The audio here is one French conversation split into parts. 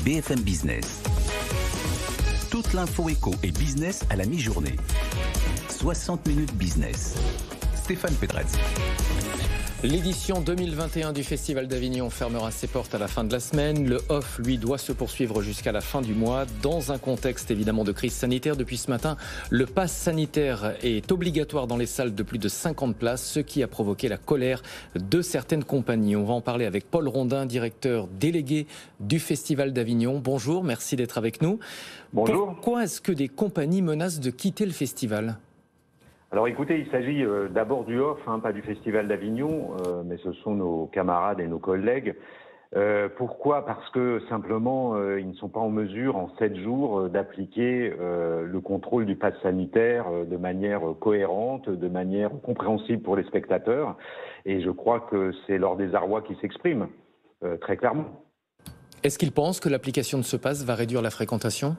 BFM Business. Toute l'info éco et business à la mi-journée. 60 minutes business. Stéphane Pedrez. L'édition 2021 du Festival d'Avignon fermera ses portes à la fin de la semaine. Le off, lui, doit se poursuivre jusqu'à la fin du mois. Dans un contexte évidemment de crise sanitaire, depuis ce matin, le pass sanitaire est obligatoire dans les salles de plus de 50 places, ce qui a provoqué la colère de certaines compagnies. On va en parler avec Paul Rondin, directeur délégué du Festival d'Avignon. Bonjour, merci d'être avec nous. Bonjour. Pourquoi est-ce que des compagnies menacent de quitter le festival ? Alors écoutez, il s'agit d'abord du off, pas du Festival d'Avignon, mais ce sont nos camarades et nos collègues. Pourquoi ? Parce que simplement, ils ne sont pas en mesure en 7 jours d'appliquer le contrôle du pass sanitaire de manière cohérente, de manière compréhensible pour les spectateurs. Et je crois que c'est leur désarroi qui s'exprime très clairement. Est-ce qu'ils pensent que l'application de ce pass va réduire la fréquentation ?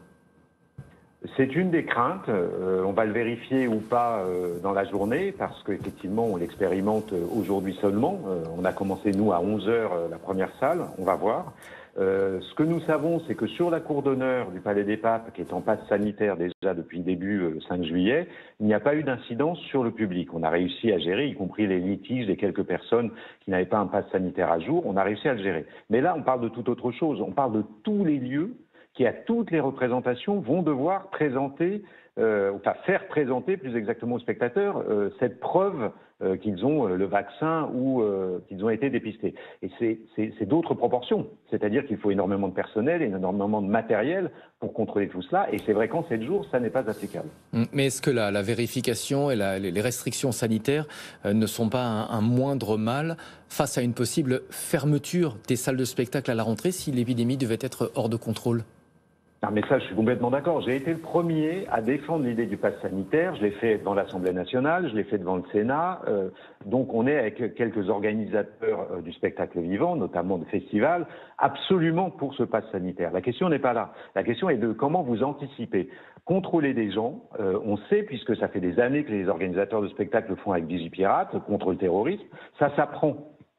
C'est une des craintes. On va le vérifier ou pas dans la journée parce qu'effectivement, on l'expérimente aujourd'hui seulement. On a commencé, nous, à 11h la première salle. On va voir. Ce que nous savons, c'est que sur la cour d'honneur du Palais des Papes, qui est en passe sanitaire déjà depuis le début, le 5 juillet, il n'y a pas eu d'incidence sur le public. On a réussi à gérer, y compris les litiges des quelques personnes qui n'avaient pas un passe sanitaire à jour. On a réussi à le gérer. Mais là, on parle de toute autre chose. On parle de tous les lieux qui, à toutes les représentations, vont devoir présenter, faire présenter plus exactement aux spectateurs cette preuve qu'ils ont le vaccin ou qu'ils ont été dépistés. Et c'est d'autres proportions, c'est-à-dire qu'il faut énormément de personnel et énormément de matériel pour contrôler tout cela, et c'est vrai qu'en 7 jours, ça n'est pas applicable. Mais est-ce que la vérification et les restrictions sanitaires ne sont pas un moindre mal face à une possible fermeture des salles de spectacle à la rentrée si l'épidémie devait être hors de contrôle ? Non, mais ça, je suis complètement d'accord. J'ai été le premier à défendre l'idée du pass sanitaire. Je l'ai fait dans l'Assemblée nationale, je l'ai fait devant le Sénat. Donc, on est avec quelques organisateurs du spectacle vivant, notamment de festivals, absolument pour ce pass sanitaire. La question n'est pas là. La question est de comment vous anticipez. Contrôler des gens, on sait, puisque ça fait des années que les organisateurs de spectacles le font avec Vigipirate, contre le terrorisme, ça s'apprend.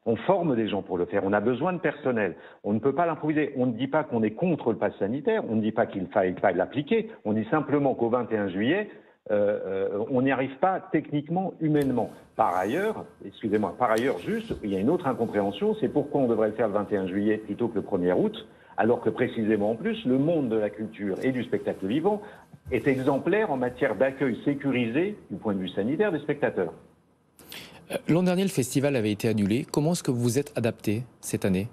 On forme des gens pour le faire, on a besoin de personnel. On ne peut pas l'improviser. On ne dit pas qu'on est contre le pass sanitaire, on ne dit pas qu'il ne faille pas l'appliquer, on dit simplement qu'au 21 juillet, on n'y arrive pas techniquement, humainement. Par ailleurs, juste, il y a une autre incompréhension, c'est pourquoi on devrait le faire le 21 juillet plutôt que le 1er août, alors que précisément en plus, le monde de la culture et du spectacle vivant est exemplaire en matière d'accueil sécurisé du point de vue sanitaire des spectateurs. L'an dernier, le festival avait été annulé. Comment est-ce que vous vous êtes adapté cette année ?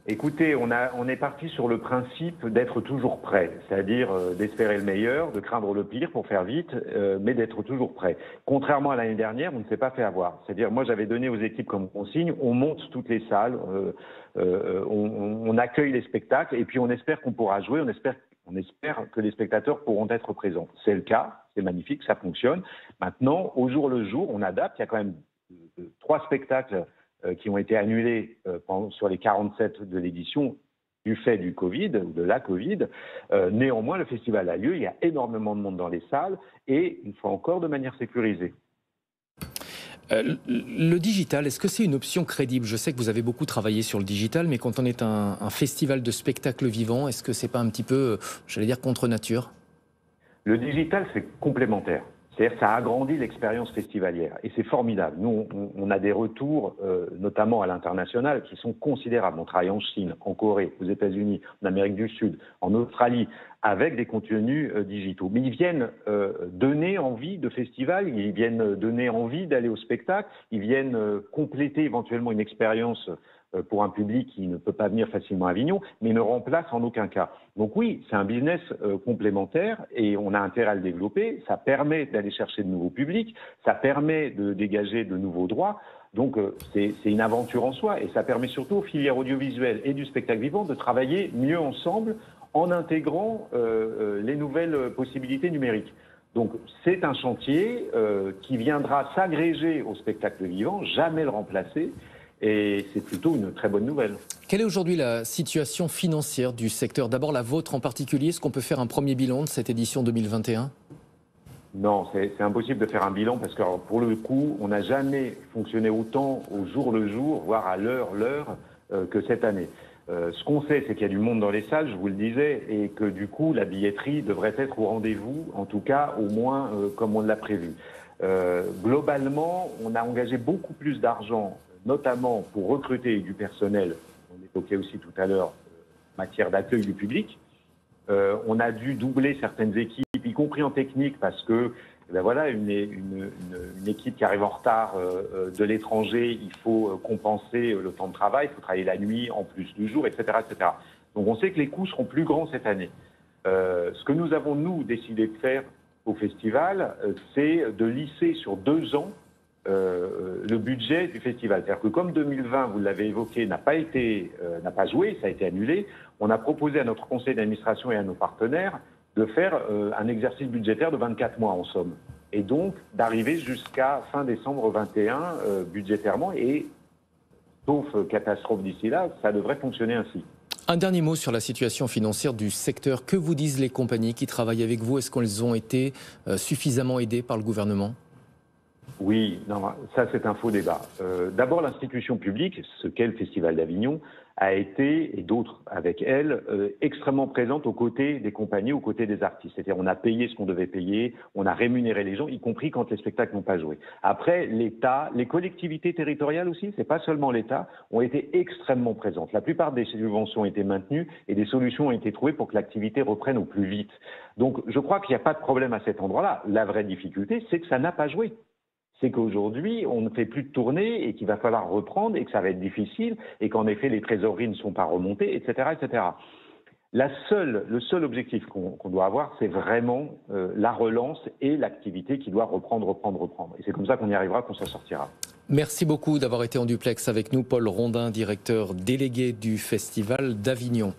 Écoutez, on est parti sur le principe d'être toujours prêt, c'est-à-dire d'espérer le meilleur, de craindre le pire pour faire vite, mais d'être toujours prêt. Contrairement à l'année dernière, on ne s'est pas fait avoir. C'est-à-dire, moi, j'avais donné aux équipes comme consigne, on monte toutes les salles, on accueille les spectacles, et puis on espère qu'on pourra jouer, on espère que les spectateurs pourront être présents. C'est le cas, c'est magnifique, ça fonctionne. Maintenant, au jour le jour, on adapte. Il y a quand même 3 spectacles qui ont été annulés sur les 47 de l'édition du fait du Covid, de la Covid. Néanmoins, le festival a lieu, il y a énormément de monde dans les salles et une fois encore de manière sécurisée. Le digital, est-ce que c'est une option crédible ? Je sais que vous avez beaucoup travaillé sur le digital, mais quand on est un festival de spectacles vivants, est-ce que c'est pas un petit peu, j'allais dire, contre nature ? Le digital, c'est complémentaire. C'est-à-dire que ça agrandit l'expérience festivalière et c'est formidable. Nous, on a des retours, notamment à l'international, qui sont considérables. On travaille en Chine, en Corée, aux États-Unis, en Amérique du Sud, en Australie, avec des contenus digitaux. Mais ils viennent donner envie de festival, ils viennent donner envie d'aller au spectacle, ils viennent compléter éventuellement une expérience pour un public qui ne peut pas venir facilement à Avignon, mais ne remplace en aucun cas. Donc oui, c'est un business complémentaire et on a intérêt à le développer. Ça permet d'aller chercher de nouveaux publics, ça permet de dégager de nouveaux droits. Donc c'est une aventure en soi et ça permet surtout aux filières audiovisuelles et du spectacle vivant de travailler mieux ensemble en intégrant les nouvelles possibilités numériques. Donc c'est un chantier qui viendra s'agréger au spectacle vivant, jamais le remplacer. Et c'est plutôt une très bonne nouvelle. Quelle est aujourd'hui la situation financière du secteur ? D'abord la vôtre en particulier, est-ce qu'on peut faire un premier bilan de cette édition 2021 ? Non, c'est impossible de faire un bilan parce que pour le coup, on n'a jamais fonctionné autant au jour le jour, voire à l'heure que cette année. Ce qu'on sait, c'est qu'il y a du monde dans les salles, je vous le disais, et que du coup, la billetterie devrait être au rendez-vous, en tout cas, au moins comme on l'a prévu. Globalement, on a engagé beaucoup plus d'argent, notamment pour recruter du personnel, on évoquait aussi tout à l'heure, en matière d'accueil du public. On a dû doubler certaines équipes, y compris en technique, parce que ben voilà, une équipe qui arrive en retard de l'étranger, il faut compenser le temps de travail, il faut travailler la nuit en plus du jour, etc., etc. Donc on sait que les coûts seront plus grands cette année. Ce que nous avons, nous, décidé de faire au festival, c'est de lisser sur 2 ans le budget du festival. C'est-à-dire que comme 2020, vous l'avez évoqué, n'a pas joué, ça a été annulé, on a proposé à notre conseil d'administration et à nos partenaires de faire un exercice budgétaire de 24 mois en somme. Et donc d'arriver jusqu'à fin décembre 21 budgétairement et, sauf catastrophe d'ici là, ça devrait fonctionner ainsi. Un dernier mot sur la situation financière du secteur. Que vous disent les compagnies qui travaillent avec vous? Est-ce qu'elles ont été suffisamment aidées par le gouvernement? Oui, non, ça c'est un faux débat. D'abord, l'institution publique, ce qu'est le Festival d'Avignon, a été, et d'autres avec elle, extrêmement présente aux côtés des compagnies, aux côtés des artistes. C'est-à-dire on a payé ce qu'on devait payer, on a rémunéré les gens, y compris quand les spectacles n'ont pas joué. Après, l'État, les collectivités territoriales aussi, c'est pas seulement l'État, ont été extrêmement présentes. La plupart des subventions ont été maintenues et des solutions ont été trouvées pour que l'activité reprenne au plus vite. Donc je crois qu'il n'y a pas de problème à cet endroit-là. La vraie difficulté, c'est que ça n'a pas joué. C'est qu'aujourd'hui, on ne fait plus de tournée et qu'il va falloir reprendre et que ça va être difficile et qu'en effet, les trésoreries ne sont pas remontées, etc., etc. Le seul objectif qu'on doit avoir, c'est vraiment la relance et l'activité qui doit reprendre. Et c'est comme ça qu'on y arrivera, qu'on s'en sortira. Merci beaucoup d'avoir été en duplex avec nous, Paul Rondin, directeur délégué du Festival d'Avignon.